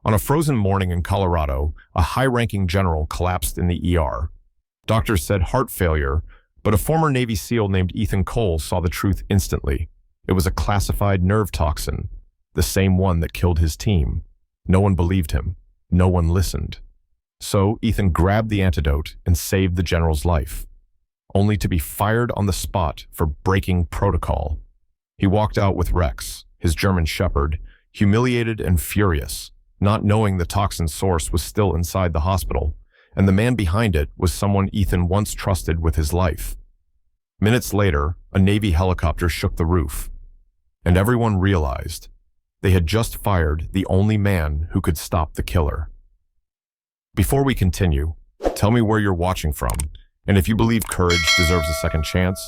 On a frozen morning in Colorado, a high-ranking general collapsed in the ER. Doctors said heart failure, but a former Navy SEAL named Ethan Cole saw the truth instantly. It was a classified nerve toxin, the same one that killed his team. No one believed him. No one listened. So Ethan grabbed the antidote and saved the general's life, only to be fired on the spot for breaking protocol. He walked out with Rex, his German shepherd, humiliated and furious, not knowing the toxin source was still inside the hospital, and the man behind it was someone Ethan once trusted with his life. Minutes later, a Navy helicopter shook the roof, and everyone realized they had just fired the only man who could stop the killer. Before we continue, tell me where you're watching from, and if you believe courage deserves a second chance,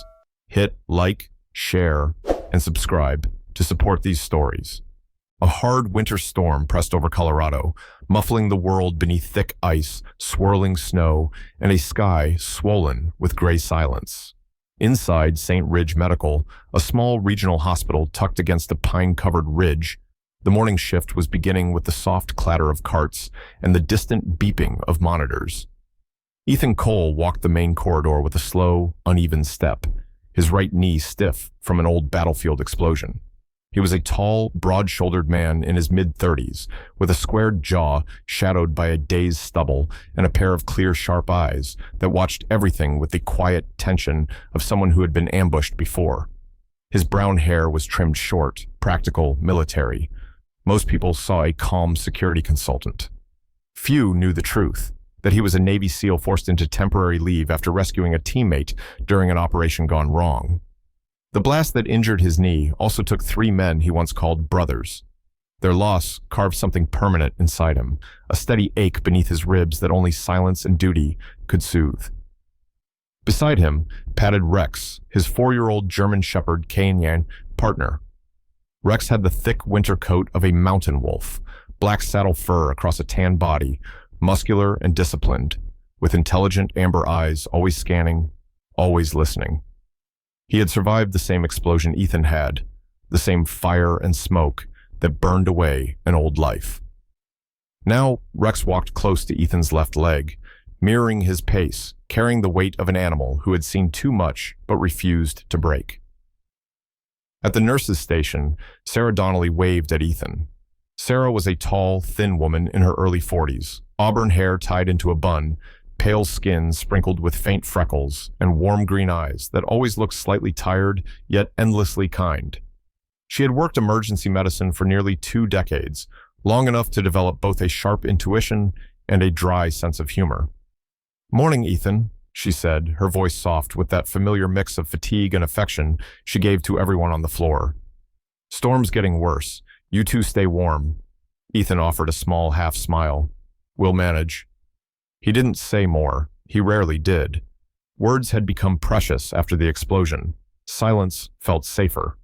hit like, share, and subscribe to support these stories. A hard winter storm pressed over Colorado, muffling the world beneath thick ice, swirling snow, and a sky swollen with gray silence. Inside St. Ridge Medical, a small regional hospital tucked against a pine-covered ridge, the morning shift was beginning with the soft clatter of carts and the distant beeping of monitors. Ethan Cole walked the main corridor with a slow, uneven step, his right knee stiff from an old battlefield explosion. He was a tall, broad-shouldered man in his mid-30s, with a squared jaw shadowed by a day's stubble and a pair of clear, sharp eyes that watched everything with the quiet tension of someone who had been ambushed before. His brown hair was trimmed short, practical, military. Most people saw a calm security consultant. Few knew the truth, that he was a Navy SEAL forced into temporary leave after rescuing a teammate during an operation gone wrong. The blast that injured his knee also took 3 men he once called brothers. Their loss carved something permanent inside him, a steady ache beneath his ribs that only silence and duty could soothe. Beside him padded Rex, his 4-year-old German shepherd canine partner. Rex had the thick winter coat of a mountain wolf, black saddle fur across a tan body, muscular and disciplined, with intelligent amber eyes always scanning, always listening. He had survived the same explosion Ethan had, the same fire and smoke that burned away an old life. Now, Rex walked close to Ethan's left leg, mirroring his pace, carrying the weight of an animal who had seen too much but refused to break. At the nurse's station, Sarah Donnelly waved at Ethan. Sarah was a tall, thin woman in her early 40s, auburn hair tied into a bun, pale skin sprinkled with faint freckles, and warm green eyes that always looked slightly tired, yet endlessly kind. She had worked emergency medicine for nearly 2 decades, long enough to develop both a sharp intuition and a dry sense of humor. "Morning, Ethan," she said, her voice soft with that familiar mix of fatigue and affection she gave to everyone on the floor. "Storm's getting worse. You two stay warm." Ethan offered a small half smile. "We'll manage." He didn't say more. He rarely did. Words had become precious after the explosion. Silence felt safer.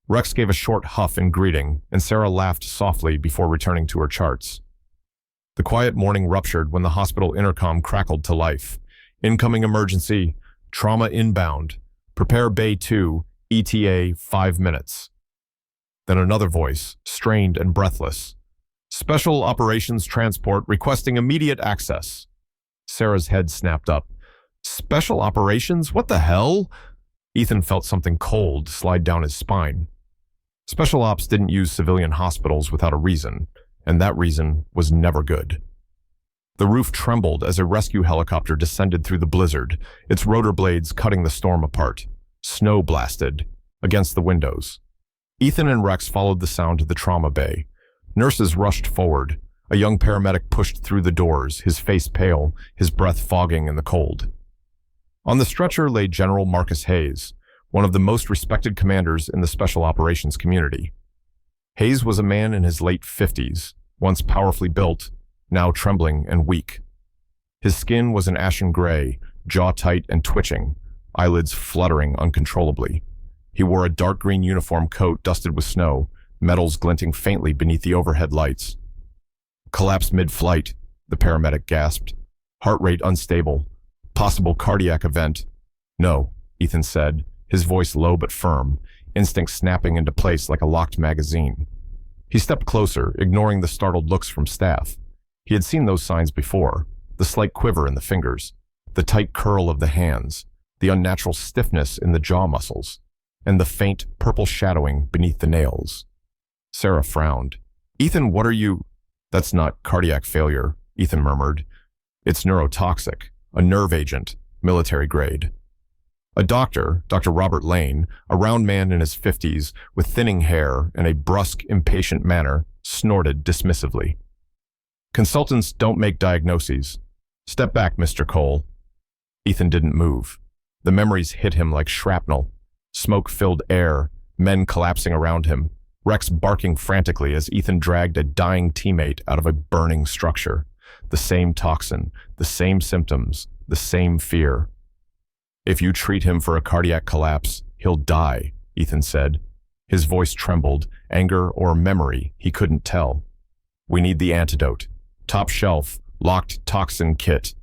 Rex gave a short huff in greeting, and Sarah laughed softly before returning to her charts. The quiet morning ruptured when the hospital intercom crackled to life. "Incoming emergency. Trauma inbound. Prepare Bay 2. ETA 5 minutes. Then another voice, strained and breathless. "Special Operations Transport requesting immediate access." Sarah's head snapped up. "Special Operations? What the hell?" Ethan felt something cold slide down his spine. Special Ops didn't use civilian hospitals without a reason, and that reason was never good. The roof trembled as a rescue helicopter descended through the blizzard, its rotor blades cutting the storm apart. Snow blasted against the windows. Ethan and Rex followed the sound to the trauma bay. Nurses rushed forward. A young paramedic pushed through the doors, his face pale, his breath fogging in the cold. On the stretcher lay General Marcus Hayes, one of the most respected commanders in the special operations community. Hayes was a man in his late 50s, once powerfully built, now trembling and weak. His skin was an ashen gray, jaw tight and twitching, eyelids fluttering uncontrollably. He wore a dark green uniform coat dusted with snow, metals glinting faintly beneath the overhead lights. "Collapsed mid-flight," the paramedic gasped. "Heart rate unstable. Possible cardiac event." "No," Ethan said, his voice low but firm, instinct snapping into place like a locked magazine. He stepped closer, ignoring the startled looks from staff. He had seen those signs before, the slight quiver in the fingers, the tight curl of the hands, the unnatural stiffness in the jaw muscles, and the faint purple shadowing beneath the nails. Sarah frowned. "Ethan, what are you—" "That's not cardiac failure," Ethan murmured. "It's neurotoxic, a nerve agent, military grade." A doctor, Dr. Robert Lane, a round man in his 50s with thinning hair and a brusque, impatient manner, snorted dismissively. "Consultants don't make diagnoses. Step back, Mr. Cole." Ethan didn't move. The memories hit him like shrapnel. Smoke-filled air, men collapsing around him, Rex barking frantically as Ethan dragged a dying teammate out of a burning structure. The same toxin, the same symptoms, the same fear. "If you treat him for a cardiac collapse, he'll die," Ethan said. His voice trembled, anger or memory, he couldn't tell. "We need the antidote. Top shelf, locked toxin kit."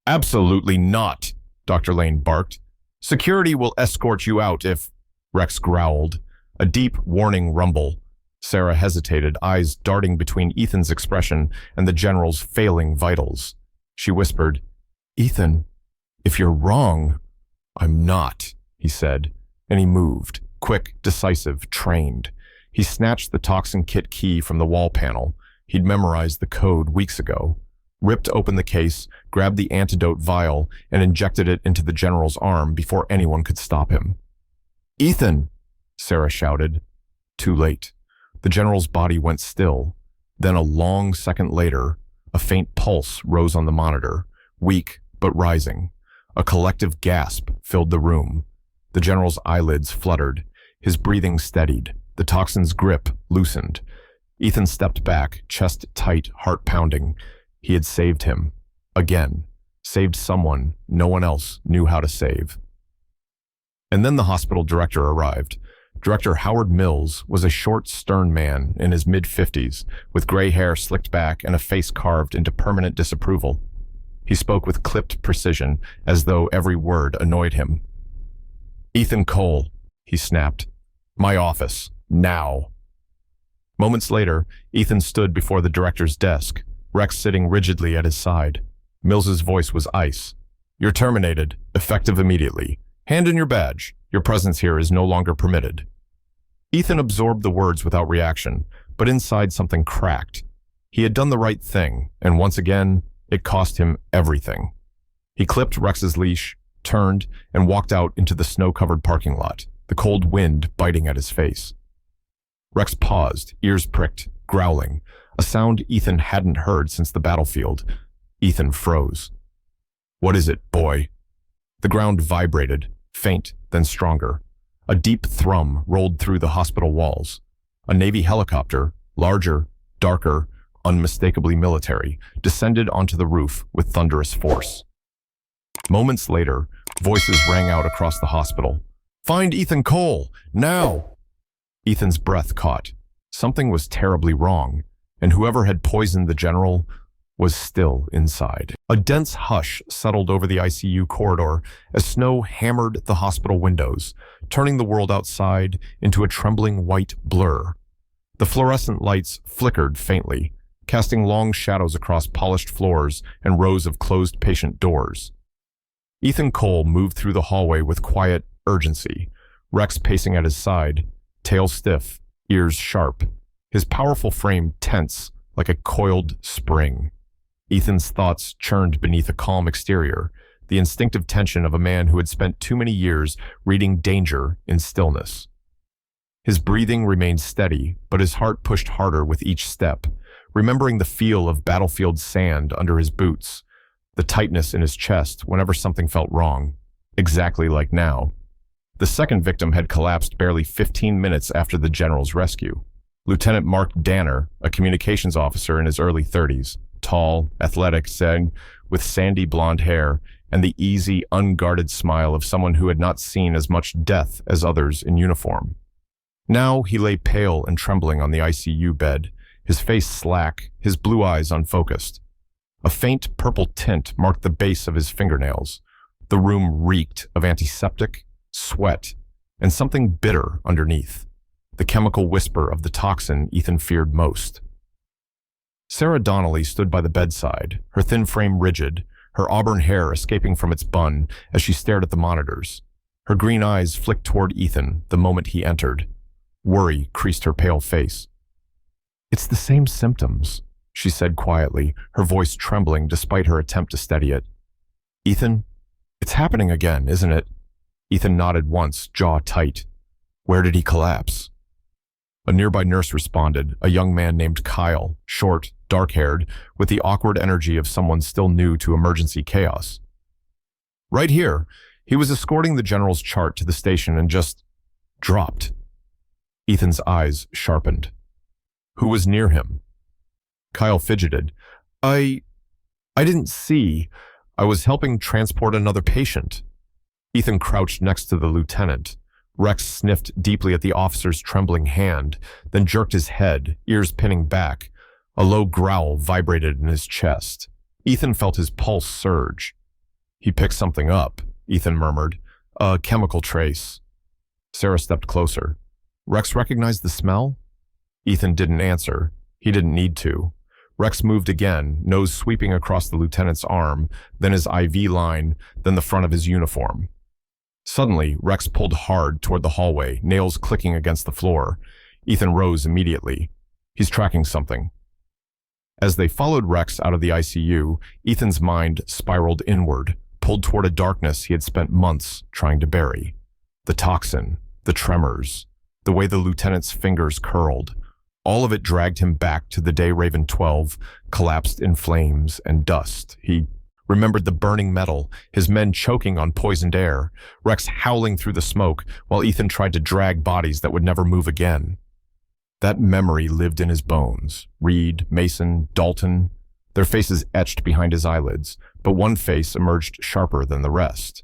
"Absolutely not," Dr. Lane barked. "Security will escort you out if—" Rex growled. A deep, warning rumble. Sarah hesitated, eyes darting between Ethan's expression and the general's failing vitals. She whispered, "Ethan, if you're wrong—" "I'm not," he said, and he moved, quick, decisive, trained. He snatched the toxin kit key from the wall panel. He'd memorized the code weeks ago. Ripped open the case, grabbed the antidote vial, and injected it into the general's arm before anyone could stop him. "Ethan!" Sarah shouted. Too late. The general's body went still. Then a long second later, a faint pulse rose on the monitor, weak but rising. A collective gasp filled the room. The general's eyelids fluttered. His breathing steadied. The toxin's grip loosened. Ethan stepped back, chest tight, heart pounding. He had saved him. Again. Saved someone no one else knew how to save. And then the hospital director arrived. Director Howard Mills was a short, stern man in his mid-50s, with gray hair slicked back and a face carved into permanent disapproval. He spoke with clipped precision, as though every word annoyed him. "Ethan Cole," he snapped. "My office. Now." Moments later, Ethan stood before the director's desk, Rex sitting rigidly at his side. Mills's voice was ice. "You're terminated, effective immediately. Hand in your badge. Your presence here is no longer permitted." Ethan absorbed the words without reaction, but inside something cracked. He had done the right thing, and once again, it cost him everything. He clipped Rex's leash, turned, and walked out into the snow-covered parking lot, the cold wind biting at his face. Rex paused, ears pricked, growling, a sound Ethan hadn't heard since the battlefield. Ethan froze. "What is it, boy?" The ground vibrated, faint, then stronger. A deep thrum rolled through the hospital walls. A Navy helicopter, larger, darker, unmistakably military, descended onto the roof with thunderous force. Moments later, voices rang out across the hospital. "Find Ethan Cole, now!" Ethan's breath caught. Something was terribly wrong, and whoever had poisoned the general was still inside. A dense hush settled over the ICU corridor as snow hammered the hospital windows, turning the world outside into a trembling white blur. The fluorescent lights flickered faintly, casting long shadows across polished floors and rows of closed patient doors. Ethan Cole moved through the hallway with quiet urgency, Rex pacing at his side, tail stiff, ears sharp, his powerful frame tense like a coiled spring. Ethan's thoughts churned beneath a calm exterior, the instinctive tension of a man who had spent too many years reading danger in stillness. His breathing remained steady, but his heart pushed harder with each step, remembering the feel of battlefield sand under his boots, the tightness in his chest whenever something felt wrong, exactly like now. The second victim had collapsed barely 15 minutes after the general's rescue. Lieutenant Mark Danner, a communications officer in his early 30s, tall, athletic, said, with sandy blonde hair and the easy, unguarded smile of someone who had not seen as much death as others in uniform. Now he lay pale and trembling on the ICU bed, his face slack, his blue eyes unfocused. A faint purple tint marked the base of his fingernails. The room reeked of antiseptic, sweat, and something bitter underneath. the chemical whisper of the toxin Ethan feared most. Sarah Donnelly stood by the bedside, her thin frame rigid, her auburn hair escaping from its bun as she stared at the monitors. Her green eyes flicked toward Ethan the moment he entered. Worry creased her pale face. "It's the same symptoms," she said quietly, her voice trembling despite her attempt to steady it. "Ethan, it's happening again, isn't it?" Ethan nodded once, jaw tight. "Where did he collapse?" A nearby nurse responded, a young man named Kyle, short, dark-haired, with the awkward energy of someone still new to emergency chaos. "Right here. He was escorting the general's chart to the station and just dropped." Ethan's eyes sharpened. "Who was near him?" Kyle fidgeted. I didn't see. I was helping transport another patient." Ethan crouched next to the lieutenant. Rex sniffed deeply at the officer's trembling hand, then jerked his head, ears pinning back. A low growl vibrated in his chest. Ethan felt his pulse surge. "He picked something up," Ethan murmured. "A chemical trace." Sarah stepped closer. "Rex recognized the smell?" Ethan didn't answer. He didn't need to. Rex moved again, nose sweeping across the lieutenant's arm, then his IV line, then the front of his uniform. Suddenly, Rex pulled hard toward the hallway, nails clicking against the floor. Ethan rose immediately. He's tracking something. As they followed Rex out of the ICU, Ethan's mind spiraled inward, pulled toward a darkness he had spent months trying to bury. The toxin, the tremors, the way the lieutenant's fingers curled. All of it dragged him back to the day Raven 12 collapsed in flames and dust. He remembered the burning metal, his men choking on poisoned air, Rex howling through the smoke while Ethan tried to drag bodies that would never move again. That memory lived in his bones. Reed, Mason, Dalton, their faces etched behind his eyelids, but one face emerged sharper than the rest.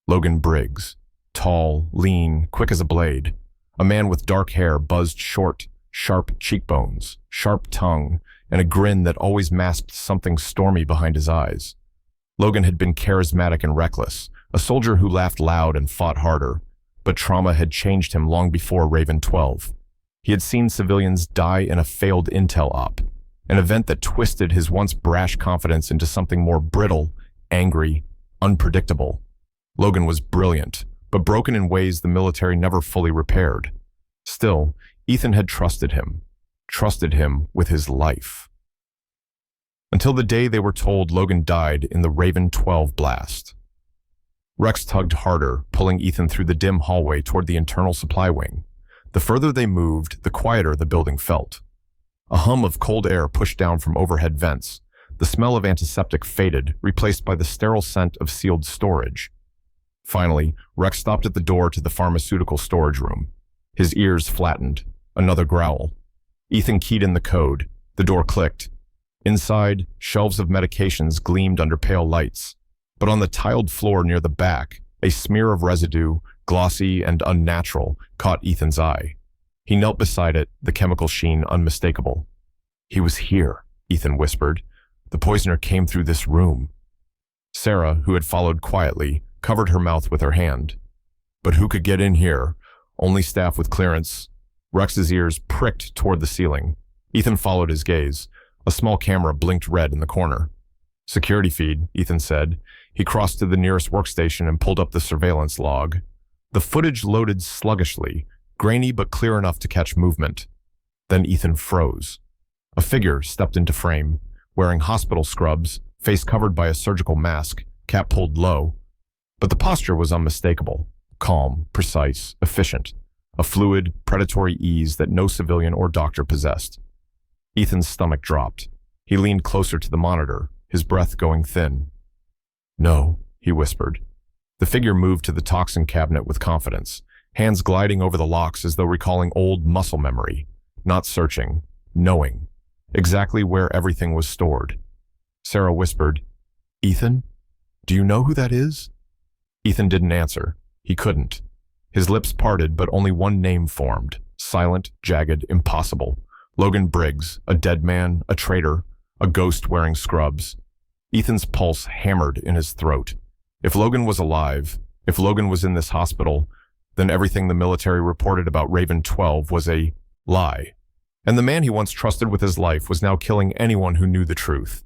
Logan Briggs, tall, lean, quick as a blade. A man with dark hair buzzed short, sharp cheekbones, sharp tongue, and a grin that always masked something stormy behind his eyes. Logan had been charismatic and reckless, a soldier who laughed loud and fought harder, but trauma had changed him long before Raven 12. He had seen civilians die in a failed intel op, an event that twisted his once brash confidence into something more brittle, angry, unpredictable. Logan was brilliant, but broken in ways the military never fully repaired. Still, Ethan had trusted him with his life. Until the day they were told Logan died in the Raven 12 blast. Rex tugged harder, pulling Ethan through the dim hallway toward the internal supply wing. The further they moved, the quieter the building felt. A hum of cold air pushed down from overhead vents. The smell of antiseptic faded, replaced by the sterile scent of sealed storage. Finally, Rex stopped at the door to the pharmaceutical storage room. His ears flattened. Another growl. Ethan keyed in the code. The door clicked. Inside, shelves of medications gleamed under pale lights. But on the tiled floor near the back, a smear of residue, glossy and unnatural, caught Ethan's eye. He knelt beside it, the chemical sheen unmistakable. "He was here," Ethan whispered. "The poisoner came through this room." Sarah, who had followed quietly, covered her mouth with her hand. "But who could get in here? Only staff with clearance." Rex's ears pricked toward the ceiling. Ethan followed his gaze. A small camera blinked red in the corner. "Security feed," Ethan said. He crossed to the nearest workstation and pulled up the surveillance log. The footage loaded sluggishly, grainy but clear enough to catch movement. Then Ethan froze. A figure stepped into frame, wearing hospital scrubs, face covered by a surgical mask, cap pulled low. But the posture was unmistakable. Calm, precise, efficient. A fluid, predatory ease that no civilian or doctor possessed. Ethan's stomach dropped. He leaned closer to the monitor, his breath going thin. "No," he whispered. The figure moved to the toxin cabinet with confidence, hands gliding over the locks as though recalling old muscle memory. Not searching, knowing. Exactly where everything was stored. Sarah whispered, "Ethan, do you know who that is?" Ethan didn't answer. He couldn't. His lips parted, but only one name formed. Silent, jagged, impossible. Logan Briggs, a dead man, a traitor, a ghost wearing scrubs. Ethan's pulse hammered in his throat. If Logan was alive, if Logan was in this hospital, then everything the military reported about Raven 12 was a lie. And the man he once trusted with his life was now killing anyone who knew the truth.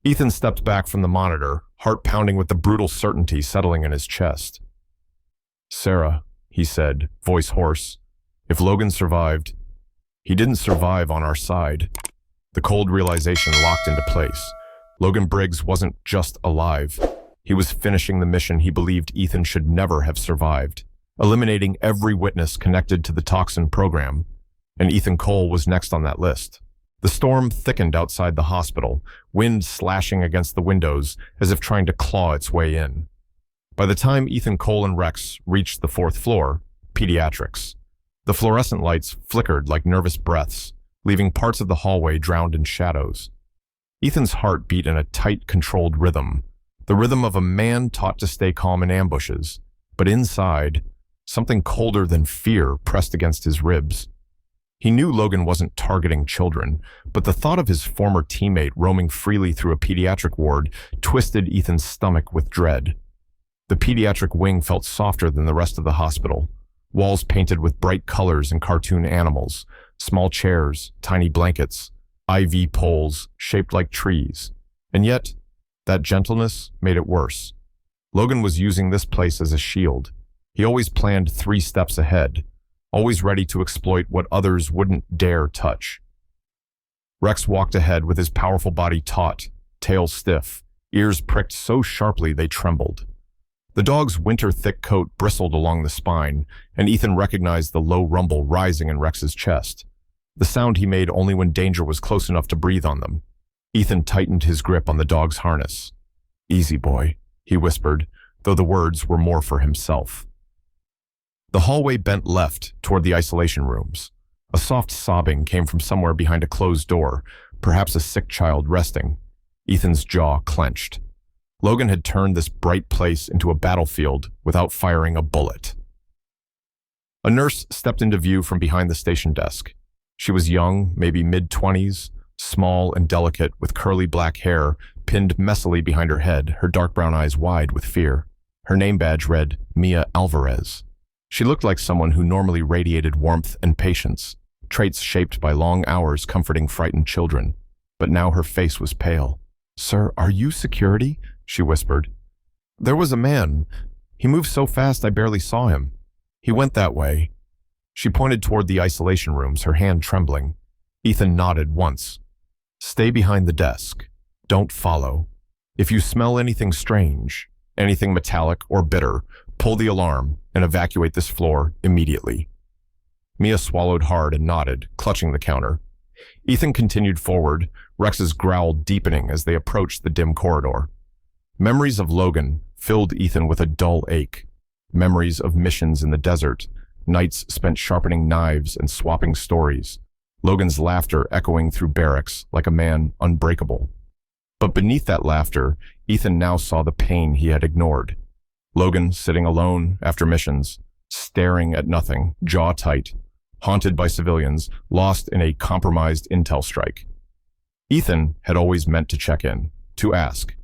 Ethan stepped back from the monitor, heart pounding with the brutal certainty settling in his chest. "Sarah," he said, voice hoarse, "if Logan survived, he didn't survive on our side." The cold realization locked into place. Logan Briggs wasn't just alive. He was finishing the mission he believed Ethan should never have survived, eliminating every witness connected to the toxin program, and Ethan Cole was next on that list. The storm thickened outside the hospital, wind slashing against the windows as if trying to claw its way in. By the time Ethan Cole and Rex reached the 4th floor, pediatrics, the fluorescent lights flickered like nervous breaths, leaving parts of the hallway drowned in shadows. Ethan's heart beat in a tight, controlled rhythm, the rhythm of a man taught to stay calm in ambushes, but inside, something colder than fear pressed against his ribs. He knew Logan wasn't targeting children, but the thought of his former teammate roaming freely through a pediatric ward twisted Ethan's stomach with dread. The pediatric wing felt softer than the rest of the hospital, walls painted with bright colors and cartoon animals, small chairs, tiny blankets, IV poles shaped like trees. And yet, that gentleness made it worse. Logan was using this place as a shield. He always planned 3 steps ahead, always ready to exploit what others wouldn't dare touch. Rex walked ahead with his powerful body taut, tail stiff, ears pricked so sharply they trembled. The dog's winter-thick coat bristled along the spine, and Ethan recognized the low rumble rising in Rex's chest, the sound he made only when danger was close enough to breathe on them. Ethan tightened his grip on the dog's harness. "Easy, boy," he whispered, though the words were more for himself. The hallway bent left toward the isolation rooms. A soft sobbing came from somewhere behind a closed door, perhaps a sick child resting. Ethan's jaw clenched. Logan had turned this bright place into a battlefield without firing a bullet. A nurse stepped into view from behind the station desk. She was young, maybe mid-20s, small and delicate, with curly black hair pinned messily behind her head, her dark brown eyes wide with fear. Her name badge read Mia Alvarez. She looked like someone who normally radiated warmth and patience, traits shaped by long hours comforting frightened children. But now her face was pale. "Sir, are you security?" she whispered. "There was a man. He moved so fast I barely saw him. He went that way." She pointed toward the isolation rooms, her hand trembling. Ethan nodded once. "Stay behind the desk. Don't follow. If you smell anything strange, anything metallic or bitter, pull the alarm and evacuate this floor immediately." Mia swallowed hard and nodded, clutching the counter. Ethan continued forward, Rex's growl deepening as they approached the dim corridor. Memories of Logan filled Ethan with a dull ache. Memories of missions in the desert, nights spent sharpening knives and swapping stories. Logan's laughter echoing through barracks like a man unbreakable. But beneath that laughter, Ethan now saw the pain he had ignored. Logan sitting alone after missions, staring at nothing, jaw tight, haunted by civilians, lost in a compromised intel strike. Ethan had always meant to check in, to ask.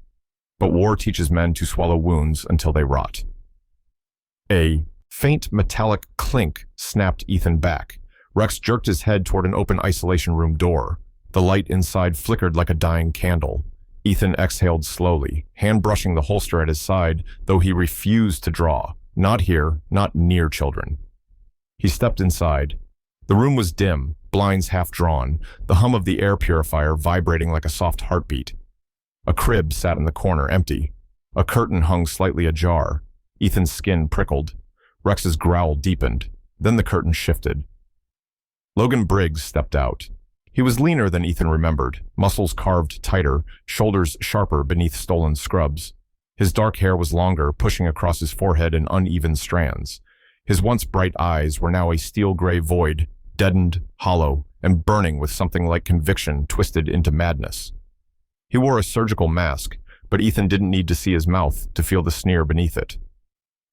But war teaches men to swallow wounds until they rot. A faint metallic clink snapped Ethan back. Rex jerked his head toward an open isolation room door. The light inside flickered like a dying candle. Ethan exhaled slowly, hand brushing the holster at his side, though he refused to draw. Not here, not near children. He stepped inside. The room was dim, blinds half drawn, the hum of the air purifier vibrating like a soft heartbeat. A crib sat in the corner, empty. A curtain hung slightly ajar. Ethan's skin prickled. Rex's growl deepened. Then the curtain shifted. Logan Briggs stepped out. He was leaner than Ethan remembered, muscles carved tighter, shoulders sharper beneath stolen scrubs. His dark hair was longer, pushing across his forehead in uneven strands. His once bright eyes were now a steel-gray void, deadened, hollow, and burning with something like conviction twisted into madness. He wore a surgical mask, but Ethan didn't need to see his mouth to feel the sneer beneath it.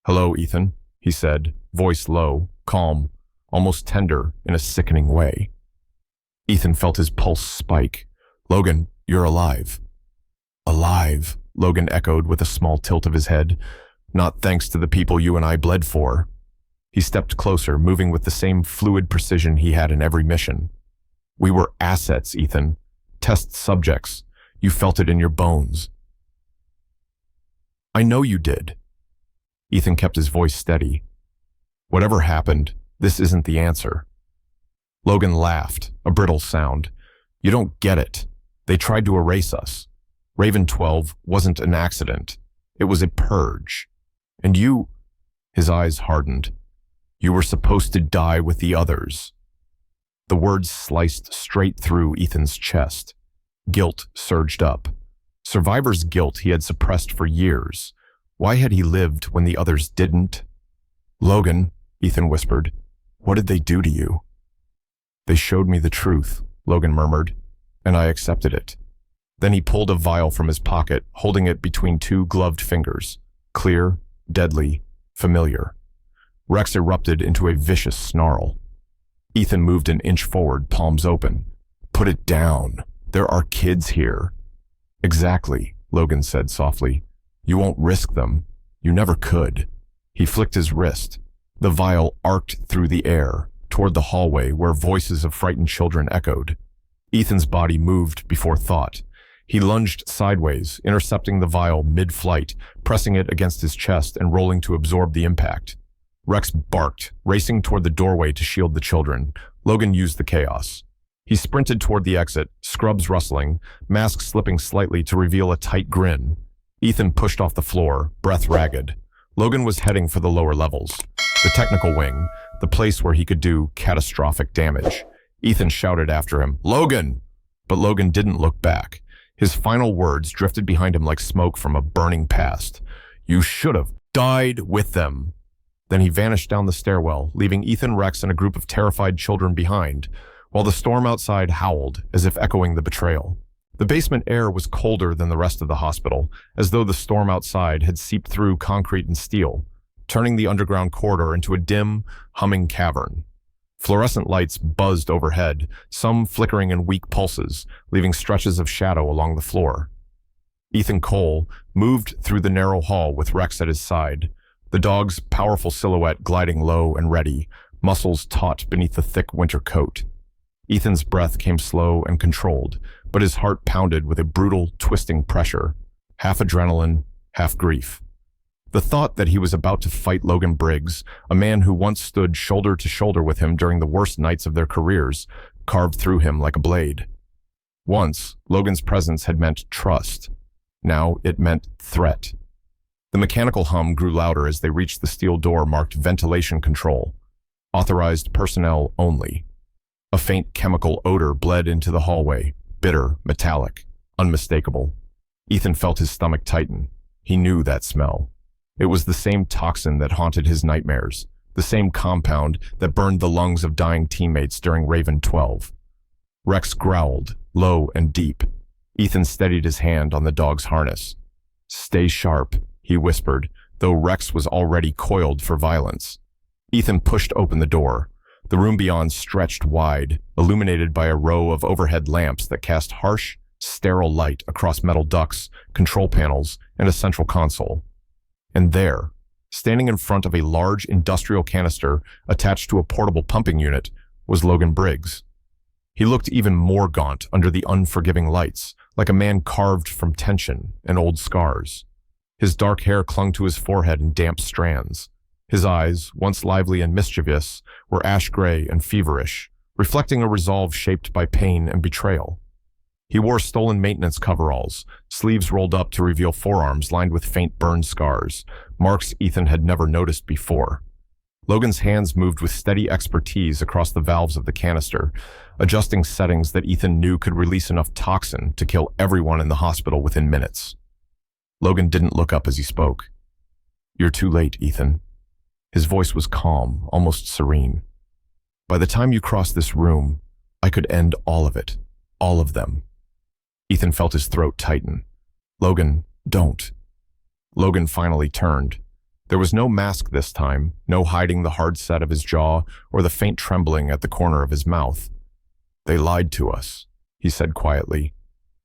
"Hello, Ethan," he said, voice low, calm, almost tender in a sickening way. Ethan felt his pulse spike. "Logan, you're alive." "Alive," Logan echoed with a small tilt of his head. "Not thanks to the people you and I bled for." He stepped closer, moving with the same fluid precision he had in every mission. We were assets, Ethan. Test subjects. You felt it in your bones. I know you did. Ethan kept his voice steady. Whatever happened, this isn't the answer. Logan laughed, a brittle sound. You don't get it. They tried to erase us. Raven 12 wasn't an accident. It was a purge. And you... His eyes hardened. You were supposed to die with the others. The words sliced straight through Ethan's chest. Guilt surged up. Survivor's guilt he had suppressed for years. Why had he lived when the others didn't? Logan, Ethan whispered, what did they do to you? They showed me the truth, Logan murmured, and I accepted it. Then he pulled a vial from his pocket, holding it between two gloved fingers. Clear, deadly, familiar. Rex erupted into a vicious snarl. Ethan moved an inch forward, palms open. Put it down. There are kids here. Exactly, Logan said softly. You won't risk them. You never could. He flicked his wrist. The vial arced through the air, toward the hallway where voices of frightened children echoed. Ethan's body moved before thought. He lunged sideways, intercepting the vial mid-flight, pressing it against his chest and rolling to absorb the impact. Rex barked, racing toward the doorway to shield the children. Logan used the chaos. He sprinted toward the exit, scrubs rustling, mask slipping slightly to reveal a tight grin. Ethan pushed off the floor, breath ragged. Logan was heading for the lower levels. The technical wing, the place where he could do catastrophic damage. Ethan shouted after him, Logan! But Logan didn't look back. His final words drifted behind him like smoke from a burning past. You should have died with them. Then he vanished down the stairwell, leaving Ethan, Rex, and a group of terrified children behind, while the storm outside howled, as if echoing the betrayal. The basement air was colder than the rest of the hospital, as though the storm outside had seeped through concrete and steel, turning the underground corridor into a dim, humming cavern. Fluorescent lights buzzed overhead, some flickering in weak pulses, leaving stretches of shadow along the floor. Ethan Cole moved through the narrow hall with Rex at his side, the dog's powerful silhouette gliding low and ready, muscles taut beneath the thick winter coat. Ethan's breath came slow and controlled, but his heart pounded with a brutal, twisting pressure, half adrenaline, half grief. The thought that he was about to fight Logan Briggs, a man who once stood shoulder to shoulder with him during the worst nights of their careers, carved through him like a blade. Once, Logan's presence had meant trust. Now it meant threat. The mechanical hum grew louder as they reached the steel door marked ventilation control. Authorized personnel only. A faint chemical odor bled into the hallway, bitter, metallic, unmistakable. Ethan felt his stomach tighten. He knew that smell. It was the same toxin that haunted his nightmares, the same compound that burned the lungs of dying teammates during Raven 12. Rex growled, low and deep. Ethan steadied his hand on the dog's harness. Stay sharp, he whispered, though Rex was already coiled for violence. Ethan pushed open the door. The room beyond stretched wide, illuminated by a row of overhead lamps that cast harsh, sterile light across metal ducts, control panels, and a central console. And there, standing in front of a large industrial canister attached to a portable pumping unit, was Logan Briggs. He looked even more gaunt under the unforgiving lights, like a man carved from tension and old scars. His dark hair clung to his forehead in damp strands. His eyes, once lively and mischievous, were ash-gray and feverish, reflecting a resolve shaped by pain and betrayal. He wore stolen maintenance coveralls, sleeves rolled up to reveal forearms lined with faint burn scars, marks Ethan had never noticed before. Logan's hands moved with steady expertise across the valves of the canister, adjusting settings that Ethan knew could release enough toxin to kill everyone in the hospital within minutes. Logan didn't look up as he spoke. You're too late, Ethan. His voice was calm, almost serene. By the time you cross this room, I could end all of it, all of them. Ethan felt his throat tighten. Logan, don't. Logan finally turned. There was no mask this time, no hiding the hard set of his jaw or the faint trembling at the corner of his mouth. They lied to us, he said quietly.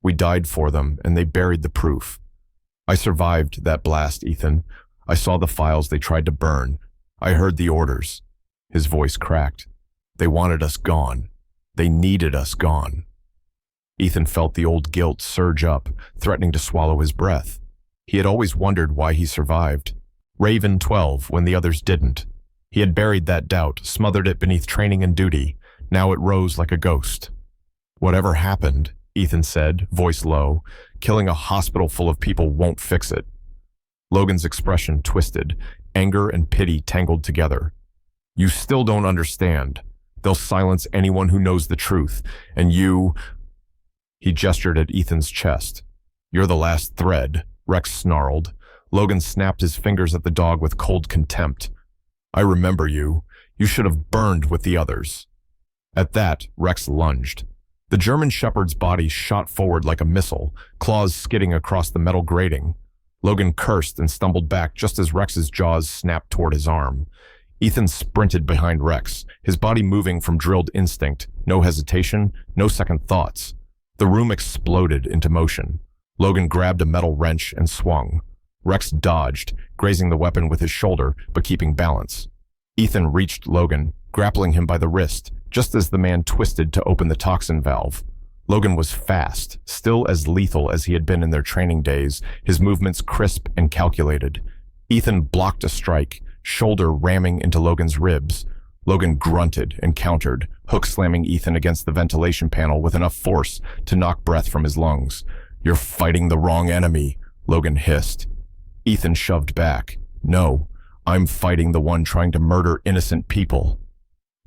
We died for them, and they buried the proof. I survived that blast, Ethan. I saw the files they tried to burn. I heard the orders. His voice cracked. They wanted us gone. They needed us gone. Ethan felt the old guilt surge up, threatening to swallow his breath. He had always wondered why he survived. Raven 12 when the others didn't. He had buried that doubt, smothered it beneath training and duty. Now it rose like a ghost. Whatever happened, Ethan said, voice low, killing a hospital full of people won't fix it. Logan's expression twisted, anger and pity tangled together. You still don't understand. They'll silence anyone who knows the truth, and you... He gestured at Ethan's chest. You're the last thread, Rex snarled. Logan snapped his fingers at the dog with cold contempt. I remember you. You should have burned with the others. At that, Rex lunged. The German shepherd's body shot forward like a missile, claws skidding across the metal grating. Logan cursed and stumbled back just as Rex's jaws snapped toward his arm. Ethan sprinted behind Rex, his body moving from drilled instinct, no hesitation, no second thoughts. The room exploded into motion. Logan grabbed a metal wrench and swung. Rex dodged, grazing the weapon with his shoulder, but keeping balance. Ethan reached Logan, grappling him by the wrist, just as the man twisted to open the toxin valve. Logan was fast, still as lethal as he had been in their training days, his movements crisp and calculated. Ethan blocked a strike, shoulder ramming into Logan's ribs. Logan grunted and countered, hook slamming Ethan against the ventilation panel with enough force to knock breath from his lungs. You're fighting the wrong enemy, Logan hissed. Ethan shoved back. No, I'm fighting the one trying to murder innocent people.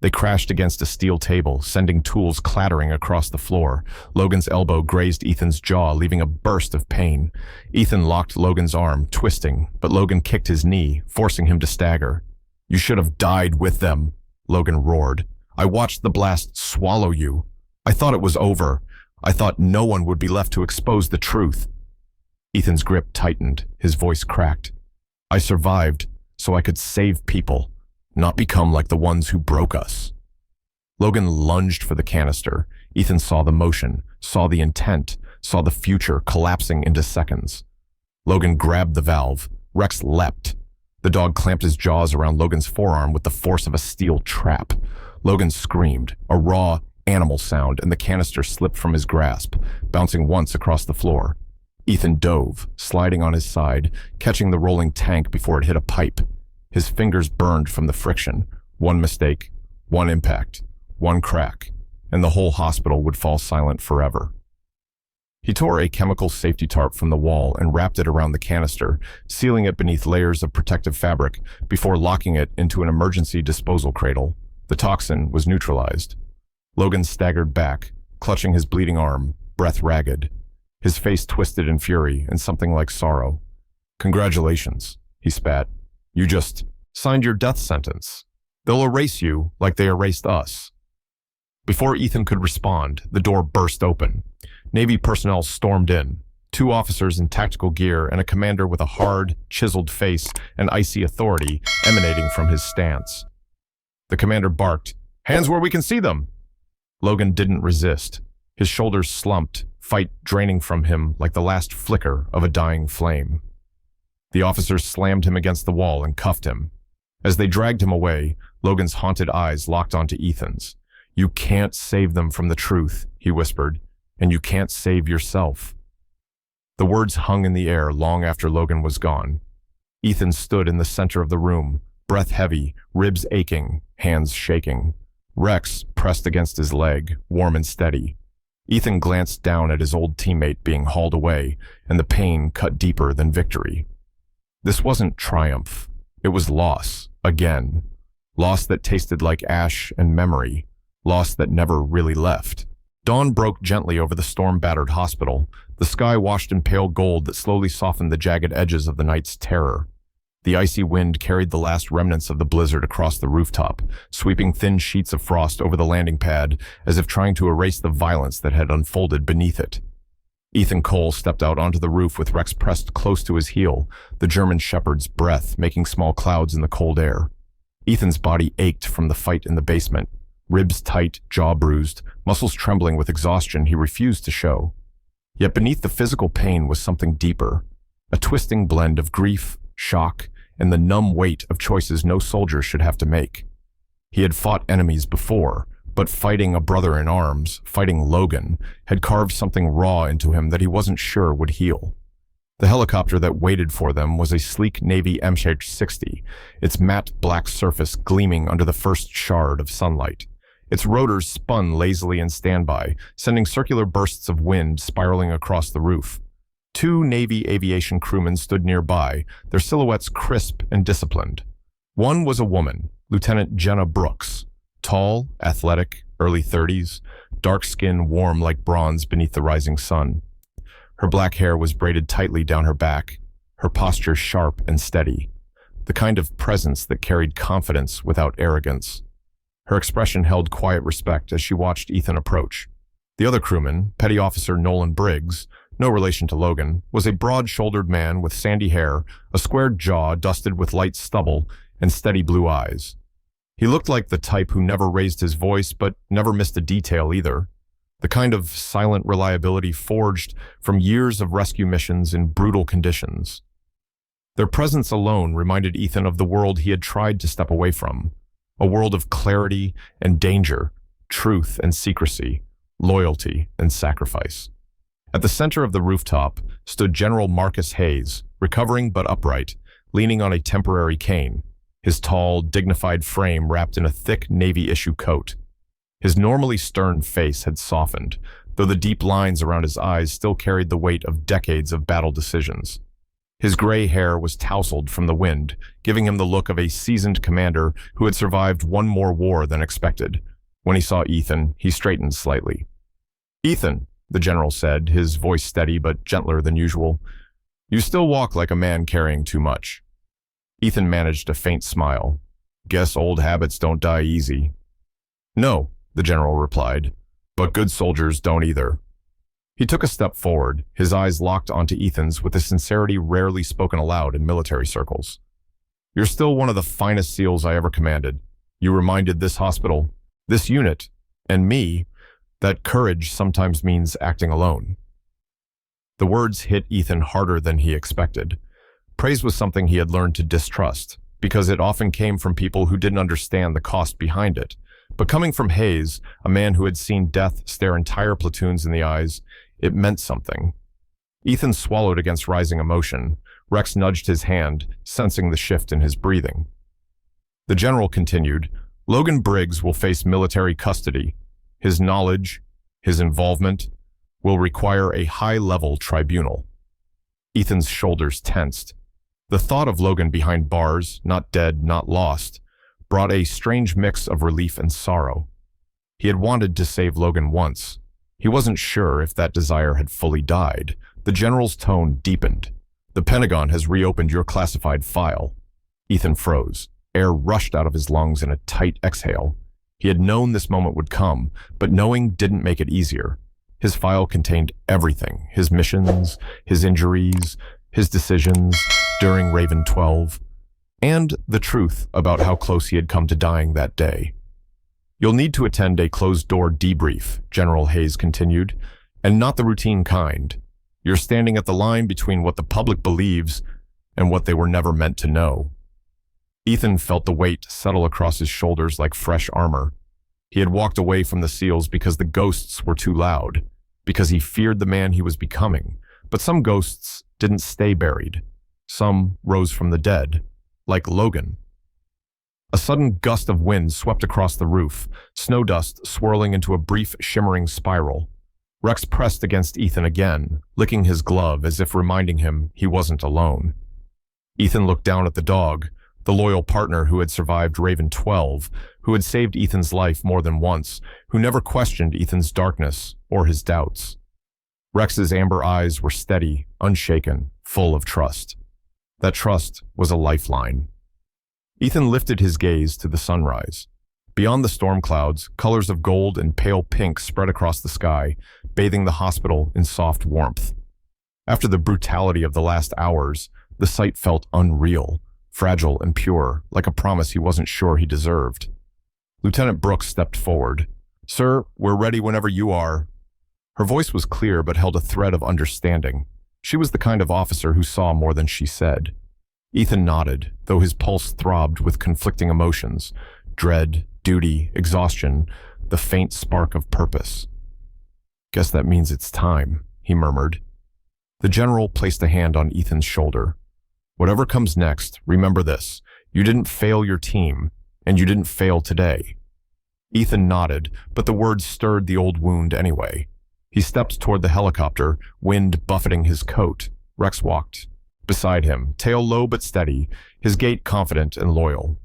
They crashed against a steel table, sending tools clattering across the floor. Logan's elbow grazed Ethan's jaw, leaving a burst of pain. Ethan locked Logan's arm, twisting, but Logan kicked his knee, forcing him to stagger. You should have died with them, Logan roared. I watched the blast swallow you. I thought it was over. I thought no one would be left to expose the truth. Ethan's grip tightened, his voice cracked. I survived so I could save people, not become like the ones who broke us. Logan lunged for the canister. Ethan saw the motion, saw the intent, saw the future collapsing into seconds. Logan grabbed the valve. Rex leapt. The dog clamped his jaws around Logan's forearm with the force of a steel trap. Logan screamed, a raw, animal sound, and the canister slipped from his grasp, bouncing once across the floor. Ethan dove, sliding on his side, catching the rolling tank before it hit a pipe. His fingers burned from the friction. One mistake, one impact, one crack, and the whole hospital would fall silent forever. He tore a chemical safety tarp from the wall and wrapped it around the canister, sealing it beneath layers of protective fabric before locking it into an emergency disposal cradle. The toxin was neutralized. Logan staggered back, clutching his bleeding arm, breath ragged. His face twisted in fury and something like sorrow. Congratulations, he spat. You just signed your death sentence. They'll erase you like they erased us. Before Ethan could respond, the door burst open. Navy personnel stormed in. 2 officers in tactical gear and a commander with a hard, chiseled face and icy authority emanating from his stance. The commander barked, "Hands where we can see them!" Logan didn't resist. His shoulders slumped, fight draining from him like the last flicker of a dying flame. The officers slammed him against the wall and cuffed him. As they dragged him away, Logan's haunted eyes locked onto Ethan's. You can't save them from the truth, he whispered, and you can't save yourself. The words hung in the air long after Logan was gone. Ethan stood in the center of the room, breath heavy, ribs aching, hands shaking. Rex pressed against his leg, warm and steady. Ethan glanced down at his old teammate being hauled away, and the pain cut deeper than victory. This wasn't triumph. It was loss, again. Loss that tasted like ash and memory. Loss that never really left. Dawn broke gently over the storm-battered hospital, the sky washed in pale gold that slowly softened the jagged edges of the night's terror. The icy wind carried the last remnants of the blizzard across the rooftop, sweeping thin sheets of frost over the landing pad as if trying to erase the violence that had unfolded beneath it. Ethan Cole stepped out onto the roof with Rex pressed close to his heel, the German shepherd's breath making small clouds in the cold air. Ethan's body ached from the fight in the basement. Ribs tight, jaw bruised, muscles trembling with exhaustion he refused to show. Yet beneath the physical pain was something deeper, a twisting blend of grief, shock, and the numb weight of choices no soldier should have to make. He had fought enemies before, but fighting a brother in arms, fighting Logan, had carved something raw into him that he wasn't sure would heal. The helicopter that waited for them was a sleek Navy MH-60, its matte black surface gleaming under the first shard of sunlight. Its rotors spun lazily in standby, sending circular bursts of wind spiraling across the roof. Two Navy aviation crewmen stood nearby, their silhouettes crisp and disciplined. One was a woman, Lieutenant Jenna Brooks, tall, athletic, early 30s, dark skin warm like bronze beneath the rising sun. Her black hair was braided tightly down her back, her posture sharp and steady, the kind of presence that carried confidence without arrogance. Her expression held quiet respect as she watched Ethan approach. The other crewman, Petty Officer Nolan Briggs, no relation to Logan, was a broad-shouldered man with sandy hair, a squared jaw dusted with light stubble, and steady blue eyes. He looked like the type who never raised his voice but never missed a detail either. The kind of silent reliability forged from years of rescue missions in brutal conditions. Their presence alone reminded Ethan of the world he had tried to step away from, a world of clarity and danger, truth and secrecy, loyalty and sacrifice. At the center of the rooftop stood General Marcus Hayes, recovering but upright, leaning on a temporary cane, his tall, dignified frame wrapped in a thick Navy-issue coat. His normally stern face had softened, though the deep lines around his eyes still carried the weight of decades of battle decisions. His gray hair was tousled from the wind, giving him the look of a seasoned commander who had survived one more war than expected. When he saw Ethan, he straightened slightly. "Ethan," the general said, his voice steady but gentler than usual, "you still walk like a man carrying too much." Ethan managed a faint smile. "Guess old habits don't die easy." "No," the general replied, "but good soldiers don't either." He took a step forward, his eyes locked onto Ethan's with a sincerity rarely spoken aloud in military circles. "You're still one of the finest SEALs I ever commanded. You reminded this hospital, this unit, and me, that courage sometimes means acting alone." The words hit Ethan harder than he expected. Praise was something he had learned to distrust, because it often came from people who didn't understand the cost behind it. But coming from Hayes, a man who had seen death stare entire platoons in the eyes, it meant something. Ethan swallowed against rising emotion. Rex nudged his hand, sensing the shift in his breathing. The general continued, "Logan Briggs will face military custody. His knowledge, his involvement, will require a high-level tribunal." Ethan's shoulders tensed. The thought of Logan behind bars, not dead, not lost, brought a strange mix of relief and sorrow. He had wanted to save Logan once. He wasn't sure if that desire had fully died. The general's tone deepened. "The Pentagon has reopened your classified file." Ethan froze. Air rushed out of his lungs in a tight exhale. He had known this moment would come, but knowing didn't make it easier. His file contained everything: his missions, his injuries, his decisions during Raven 12, and the truth about how close he had come to dying that day. "You'll need to attend a closed-door debrief," General Hayes continued, "and not the routine kind. You're standing at the line between what the public believes and what they were never meant to know." Ethan felt the weight settle across his shoulders like fresh armor. He had walked away from the SEALs because the ghosts were too loud, because he feared the man he was becoming. But some ghosts didn't stay buried. Some rose from the dead, like Logan. A sudden gust of wind swept across the roof, snow dust swirling into a brief, shimmering spiral. Rex pressed against Ethan again, licking his glove as if reminding him he wasn't alone. Ethan looked down at the dog, the loyal partner who had survived Raven 12, who had saved Ethan's life more than once, who never questioned Ethan's darkness or his doubts. Rex's amber eyes were steady, unshaken, full of trust. That trust was a lifeline. Ethan lifted his gaze to the sunrise. Beyond the storm clouds, colors of gold and pale pink spread across the sky, bathing the hospital in soft warmth. After the brutality of the last hours, the sight felt unreal, fragile and pure, like a promise he wasn't sure he deserved. Lieutenant Brooks stepped forward. "Sir, we're ready whenever you are." Her voice was clear but held a thread of understanding. She was the kind of officer who saw more than she said. Ethan nodded, though his pulse throbbed with conflicting emotions: dread, duty, exhaustion, the faint spark of purpose. "Guess that means it's time," he murmured. The general placed a hand on Ethan's shoulder. "Whatever comes next, remember this: you didn't fail your team, and you didn't fail today." Ethan nodded, but the words stirred the old wound anyway. He stepped toward the helicopter, wind buffeting his coat. Rex walked beside him, tail low but steady, his gait confident and loyal.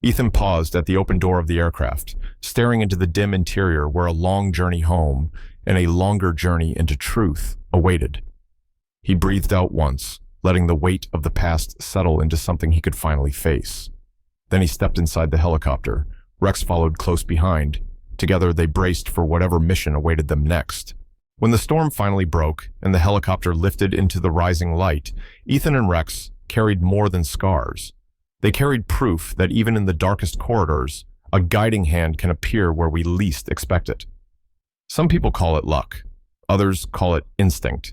Ethan paused at the open door of the aircraft, staring into the dim interior where a long journey home and a longer journey into truth awaited. He breathed out once, letting the weight of the past settle into something he could finally face. Then he stepped inside the helicopter. Rex followed close behind. Together they braced for whatever mission awaited them next. When the storm finally broke and the helicopter lifted into the rising light, Ethan and Rex carried more than scars. They carried proof that even in the darkest corridors, a guiding hand can appear where we least expect it. Some people call it luck. Others call it instinct.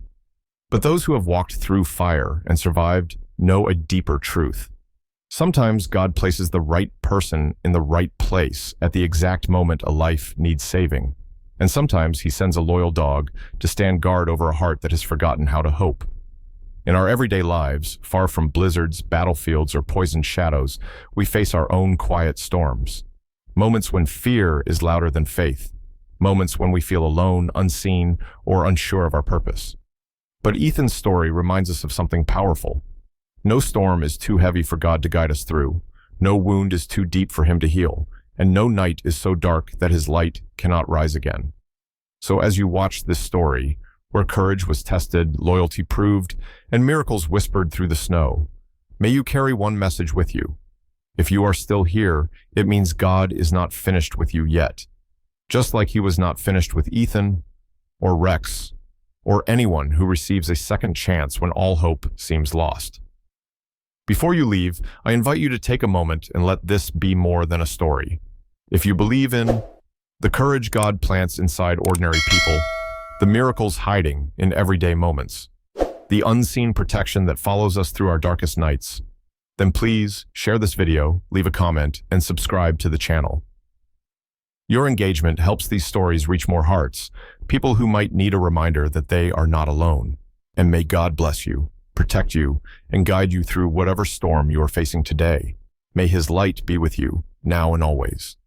But those who have walked through fire and survived know a deeper truth. Sometimes God places the right person in the right place at the exact moment a life needs saving. And sometimes he sends a loyal dog to stand guard over a heart that has forgotten how to hope. In our everyday lives, far from blizzards, battlefields, or poisoned shadows, we face our own quiet storms. Moments when fear is louder than faith. Moments when we feel alone, unseen, or unsure of our purpose. But Ethan's story reminds us of something powerful. No storm is too heavy for God to guide us through. No wound is too deep for him to heal. And no night is so dark that his light cannot rise again. So as you watch this story, where courage was tested, loyalty proved, and miracles whispered through the snow, may you carry one message with you. If you are still here, it means God is not finished with you yet. Just like he was not finished with Ethan, or Rex, or anyone who receives a second chance when all hope seems lost. Before you leave, I invite you to take a moment and let this be more than a story. If you believe in the courage God plants inside ordinary people, the miracles hiding in everyday moments, the unseen protection that follows us through our darkest nights, then please share this video, leave a comment, and subscribe to the channel. Your engagement helps these stories reach more hearts, people who might need a reminder that they are not alone. And may God bless you, protect you, and guide you through whatever storm you are facing today. May his light be with you, now and always.